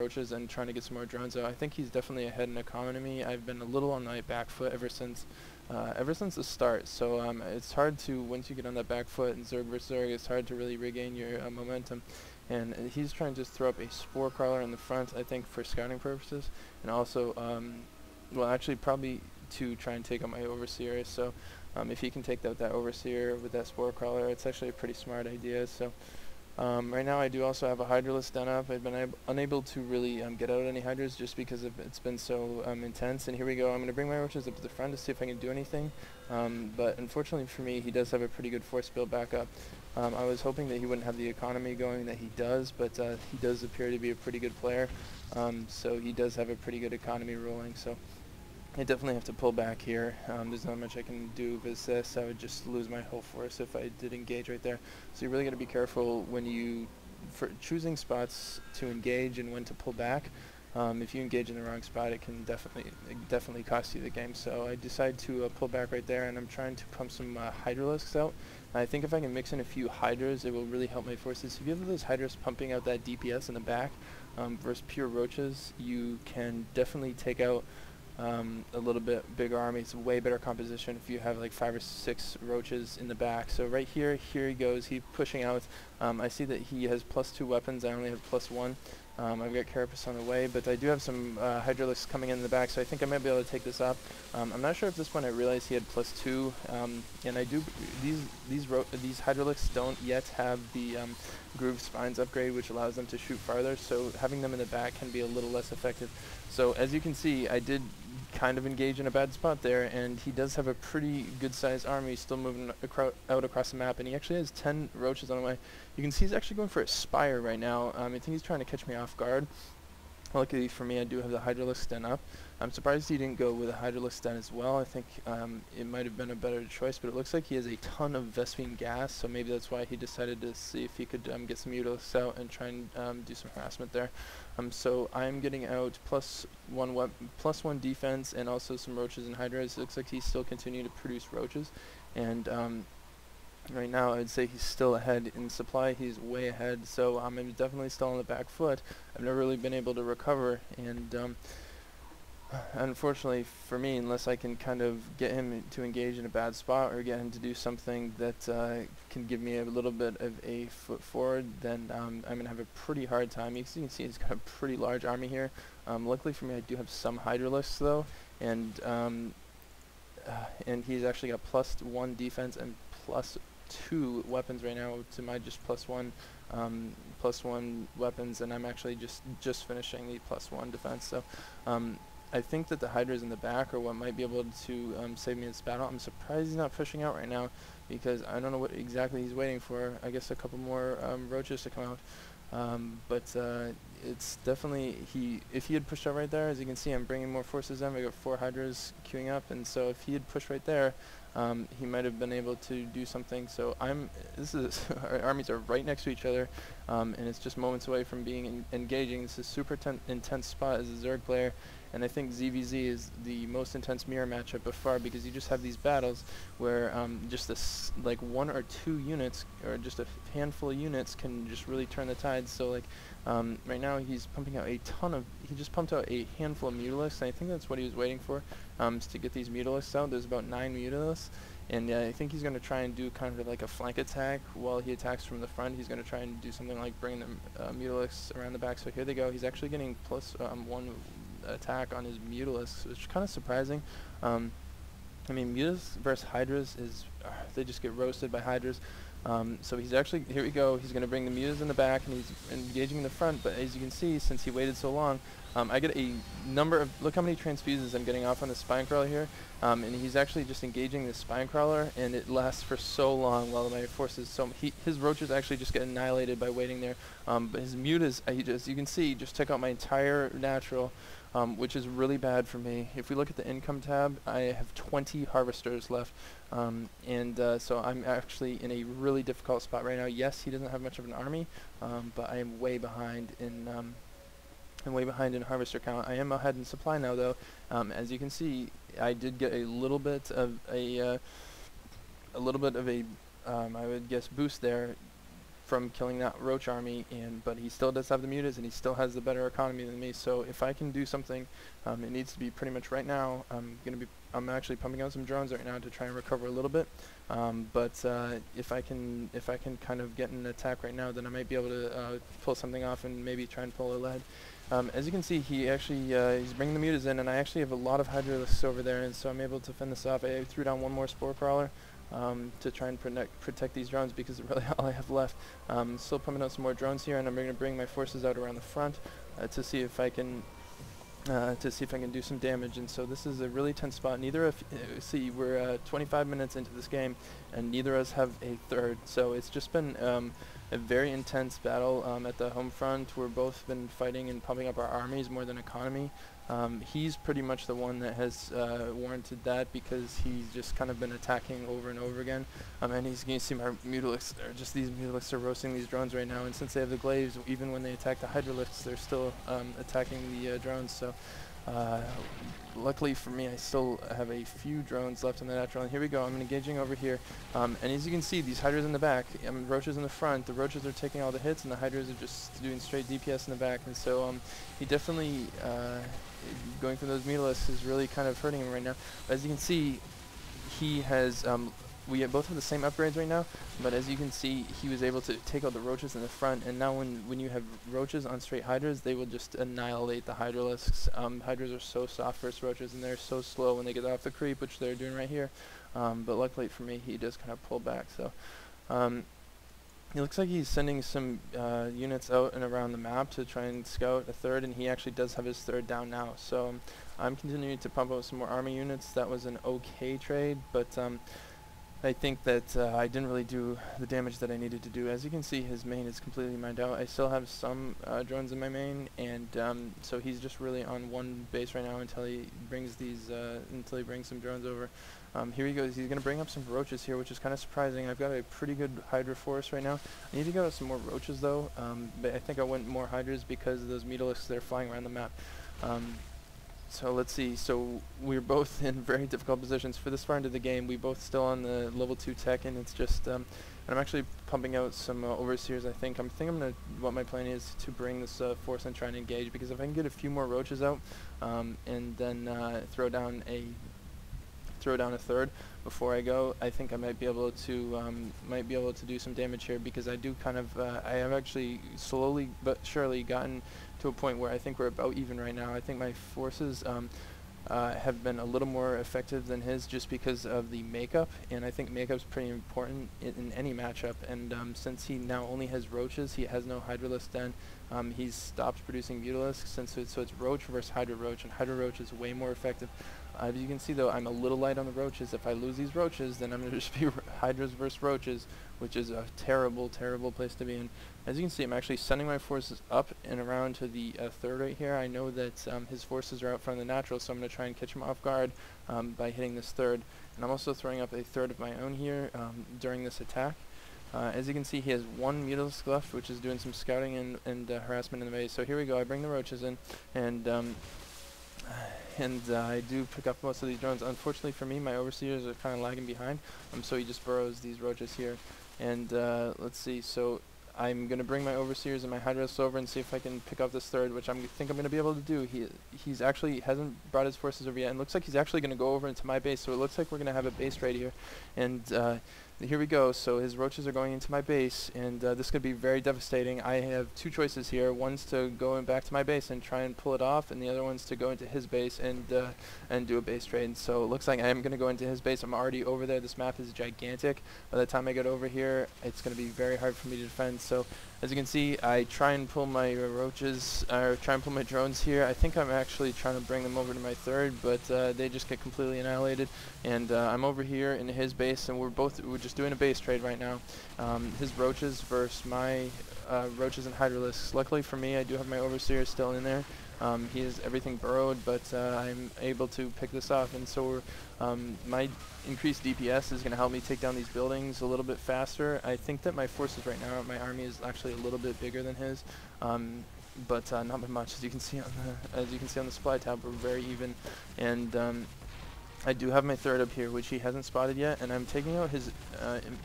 roaches and trying to get some more drones out. I think he's definitely ahead in economy. I've been a little on my back foot ever since the start. So it's hard to, once you get on that back foot in Zerg versus Zerg, it's hard to really regain your momentum. And he's trying to just throw up a spore crawler in the front, I think, for scouting purposes, and also, well, actually probably to try and take out my overseer. So if he can take out that overseer with that spore crawler, it's actually a pretty smart idea. So right now I do also have a hydralist done up. I've been unable to really get out any hydras just because it's been so intense. And here we go. I'm going to bring my roaches up to the front to see if I can do anything. But unfortunately for me, he does have a pretty good force build backup. I was hoping that he wouldn't have the economy going that he does, but he does appear to be a pretty good player. So he does have a pretty good economy rolling. So I definitely have to pull back here. There's not much I can do with this. I would just lose my whole force if I did engage right there. So you really got to be careful when you choosing spots to engage and when to pull back. If you engage in the wrong spot, it can definitely cost you the game. So I decided to pull back right there, and I'm trying to pump some hydralisks out. I think if I can mix in a few hydras, it will really help my forces. If you have those hydras pumping out that DPS in the back versus pure roaches, you can definitely take out a little bit bigger army. It's a way better composition if you have like 5 or 6 roaches in the back. So right here he goes, he's pushing out. I see that he has +2 weapons. I only have +1. I've got Carapace on the way, but I do have some hydralisks coming in the back, so I think I might be able to take this up. I'm not sure if this one I realized he had +2, and I do, these hydralisks don't yet have the groove spines upgrade, which allows them to shoot farther, so having them in the back can be a little less effective. So as you can see, I did kind of engage in a bad spot there, and he does have a pretty good sized army. He's still moving out across the map, and he actually has 10 roaches on the way. You can see he's actually going for a spire right now. I think he's trying to catch me off guard. Luckily for me, I do have the hydralisk den up. I'm surprised he didn't go with a hydralisk den as well. I think it might have been a better choice, but it looks like he has a ton of Vespene gas, so maybe that's why he decided to see if he could get some Mutalisks out and try and do some harassment there. So I'm getting out +1 defense and also some roaches and hydras. It looks like he's still continuing to produce roaches, and right now I would say he's still ahead in supply. He's way ahead, so I'm definitely still on the back foot. I've never really been able to recover, and unfortunately for me, unless I can kind of get him to engage in a bad spot or get him to do something that can give me a little bit of a foot forward, then I'm going to have a pretty hard time. You can see he's got a pretty large army here. Luckily for me, I do have some hydralisks though, and he's actually got +1 defense and +2 weapons right now to my just +1 weapons, and I'm actually just finishing the +1 defense. So I think that the hydras in the back are what might be able to save me this battle. I'm surprised he's not pushing out right now, because I don't know what exactly he's waiting for. I guess a couple more roaches to come out. But it's definitely, if he had pushed out right there, as you can see, I'm bringing more forces in. I got 4 hydras queuing up, and so if he had pushed right there, he might have been able to do something. So our armies are right next to each other, and it's just moments away from being engaging. This is a super intense spot as a Zerg player, and I think ZvZ is the most intense mirror matchup by far, because you just have these battles where just this like 1 or 2 units, or just a handful of units, can just really turn the tide. So like right now he's pumping out he just pumped out a handful of Mutalisks, and I think that's what he was waiting for, is to get these Mutalisks out. There's about 9 Mutalisks, and I think he's going to try and do kind of like a flank attack while he attacks from the front. He's going to try and do something like bring the Mutalisks around the back. So here they go. He's actually getting +1 attack on his Mutalisks, which is kind of surprising. I mean, Mutalisks versus Hydras they just get roasted by Hydras. So he's actually, here we go, he's going to bring the Mutas in the back, and he's engaging in the front, but as you can see, since he waited so long, I get a number of, look how many transfuses I'm getting off on the spine crawler here, and he's actually just engaging the spine crawler, and it lasts for so long while my forces, his roaches actually just get annihilated by waiting there, but his Mutas, you can see, just took out my entire natural, which is really bad for me. If we look at the income tab, I have 20 harvesters left, so I'm actually in a really difficult spot right now. Yes, he doesn't have much of an army, but I am way behind in harvester count. I am ahead in supply now, though. As you can see, I did get a little bit of a I would guess boost there. from killing that roach army, but he still does have the mutas, and he still has the better economy than me. So if I can do something, it needs to be pretty much right now. I'm actually pumping out some drones right now to try and recover a little bit. If I can kind of get an attack right now, then I might be able to pull something off and maybe try and pull a lead. As you can see, he actually he's bringing the mutas in, and I actually have a lot of hydralisks over there, and so I'm able to fend this off. I threw down one more spore crawler to try and protect these drones, because it's really all I have left. Still pumping out some more drones here, and I'm going to bring my forces out around the front to see if I can do some damage. And so this is a really tense spot. Neither of see, we're 25 minutes into this game, and neither of us have a third. So it's just been a very intense battle at the home front. We're both been fighting and pumping up our armies more than economy. He's pretty much the one that has warranted that, because he's just kind of been attacking over and over again. And you can see my mutalisks, these mutalisks are roasting these drones right now, and since they have the glaives, even when they attack the hydralisks, they're still attacking the drones. So luckily for me, I still have a few drones left in the natural. And here we go, I'm engaging over here. And as you can see, these hydras in the back, roaches in the front, the roaches are taking all the hits, and the hydras are just doing straight DPS in the back. And so he definitely, going for those mutalisks is really kind of hurting him right now. But as you can see, he has, we both have the same upgrades right now, but as you can see, he was able to take out the roaches in the front, and now when you have roaches on straight hydras, they will just annihilate the hydralisks. Hydras are so soft versus roaches, and they're so slow when they get off the creep, which they're doing right here. But luckily for me, he does kind of pull back. So it looks like he's sending some units out and around the map to try and scout a third, and he actually does have his third down now. So I'm continuing to pump out some more army units. That was an okay trade, but I think that I didn't really do the damage that I needed to do. As you can see, his main is completely mined out. I still have some drones in my main, and so he's just really on one base right now until he brings some drones over. Here he goes. He's going to bring up some roaches here, which is kind of surprising. I've got a pretty good hydra force right now. I need to go with some more roaches though, but I think I went more hydras because of those mutalisks that are flying around the map. So let's see, so we're both in very difficult positions. For this far into the game, we both still on the level 2 tech, and it's just, and I'm actually pumping out some overseers. I think I'm what my plan is to bring this force and try and engage, because if I can get a few more roaches out, and then throw down a third before I go, I think I might be able to do some damage here, because I do kind of, I have actually slowly but surely gotten to a point where I think we're about even right now. I think my forces have been a little more effective than his, just because of the makeup, and I think makeup's pretty important in any matchup. And since he now only has roaches, he has no hydralisk den. He's stopped producing mutalisks, and so it's roach versus hydra roach, and hydra roach is way more effective. As you can see though, I'm a little light on the roaches. If I lose these roaches, then I'm going to just be hydras versus roaches, which is a terrible, terrible place to be in. As you can see, I'm actually sending my forces up and around to the third right here. I know that his forces are out front of the natural, so I'm going to try and catch him off guard by hitting this third. And I'm also throwing up a third of my own here during this attack. As you can see, he has one mutalisk left, which is doing some scouting and harassment in the base. So here we go. I bring the roaches in, and I do pick up most of these drones. Unfortunately for me, my overseers are kind of lagging behind, so he just burrows these roaches here. And let's see, so I'm going to bring my overseers and my hydras over and see if I can pick up this third, which I think I'm going to be able to do. He's actually hasn't brought his forces over yet, and looks like he's actually going to go over into my base, so it looks like we're going to have a base raid here. And here we go. So his roaches are going into my base, and this could be very devastating. I have two choices here. One's to go back to my base and try and pull it off, and the other one's to go into his base and do a base trade. And so it looks like I am going to go into his base. I'm already over there. This map is gigantic. By the time I get over here, it's going to be very hard for me to defend. So as you can see, I try and pull my roaches, or try and pull my drones here. I think I'm actually trying to bring them over to my third, but they just get completely annihilated. And I'm over here in his base, and we're just doing a base trade right now. His roaches versus my roaches and hydralisks. Luckily for me, I do have my overseer still in there. He has everything burrowed, but I'm able to pick this off, and so my increased DPS is going to help me take down these buildings a little bit faster. I think that my forces right now, my army is actually a little bit bigger than his, but not by much. As you can see on the supply tab, we're very even, and I do have my third up here, which he hasn't spotted yet, and I'm taking out his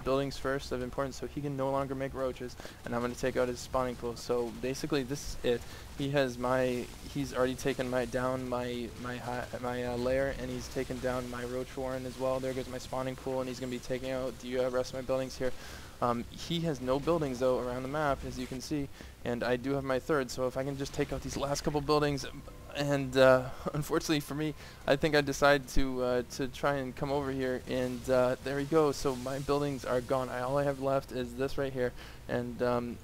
buildings first of importance so he can no longer make roaches, and I'm going to take out his spawning pool. So basically this is it. He's already taken my lair, and he's taken down my roach warren as well. There goes my spawning pool, and he's going to be taking out the rest of my buildings here. He has no buildings though around the map, as you can see, and I do have my third, so if I can just take out these last couple buildings. And unfortunately for me, I think I decided to try and come over here, and there we go. So my buildings are gone. All I have left is this right here, and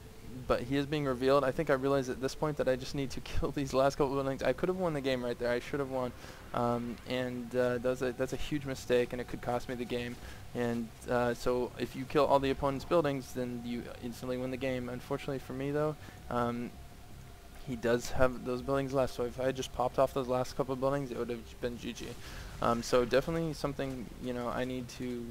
but he is being revealed. I think I realized at this point that I just need to kill these last couple buildings. I could have won the game right there. I should have won, and that's a huge mistake, and it could cost me the game. And so if you kill all the opponent's buildings, then you instantly win the game. Unfortunately for me, though. He does have those buildings left, so if I had just popped off those last couple of buildings, it would have been GG. So definitely something, you know, I need to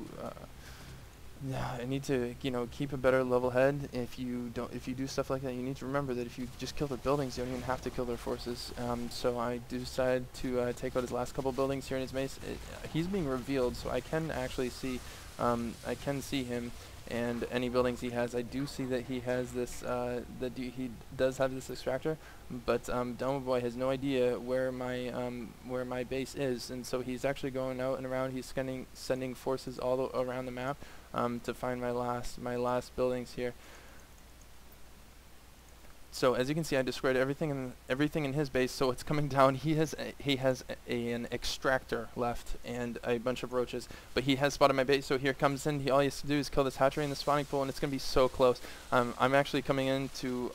you know, keep a better level head. If you do stuff like that, you need to remember that if you just kill their buildings, you don't even have to kill their forces. So I decided to take out his last couple buildings here in his base. He's being revealed, so I can actually see, I can see him. And any buildings he has, I do see that he has this, he does have this extractor, but Domo Boy has no idea where my base is, and so he's actually going out and around. He's sending forces all around the map to find my last buildings here. So as you can see, I destroyed everything in his base. So it's coming down. He has an extractor left and a bunch of roaches, but he has spotted my base. So here comes in. All he has to do is kill this hatchery in the spawning pool, and it's gonna be so close. I'm actually coming in to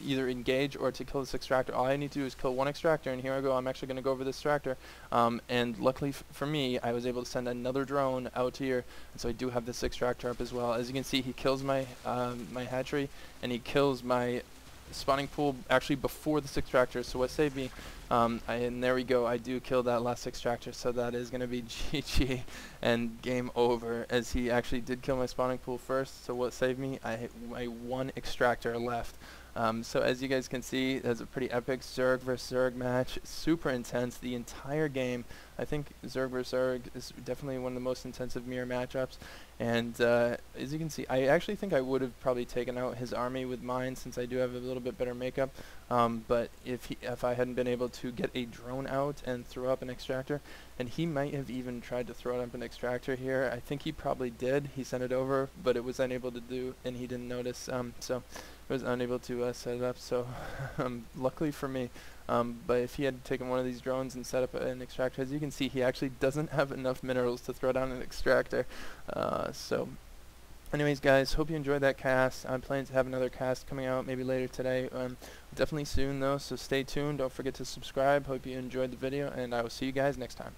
either engage or to kill this extractor. All I need to do is kill one extractor, and here I go. I'm actually gonna go over this extractor. And luckily for me, I was able to send another drone out here, and so I do have this extractor up as well. As you can see, he kills my my hatchery, and he kills my spawning pool actually before this extractor. So what saved me, and there we go, I do kill that last extractor, so that is going to be GG and game over, as he actually did kill my spawning pool first. So what saved me, I had one extractor left. So as you guys can see, that's a pretty epic Zerg versus Zerg match. Super intense the entire game. I think Zerg versus Zerg is definitely one of the most intensive mirror matchups. And as you can see, I actually think I would have probably taken out his army with mine, since I do have a little bit better makeup. But if I hadn't been able to get a drone out and throw up an extractor, and he might have even tried to throw up an extractor here. I think he probably did. He sent it over, but it was unable to do, and he didn't notice. So I was unable to set it up. So luckily for me. But if he had taken one of these drones and set up an extractor, as you can see, he actually doesn't have enough minerals to throw down an extractor. So anyways, guys, hope you enjoyed that cast. I'm planning to have another cast coming out maybe later today. Definitely soon though, so stay tuned. Don't forget to subscribe. Hope you enjoyed the video, and I will see you guys next time.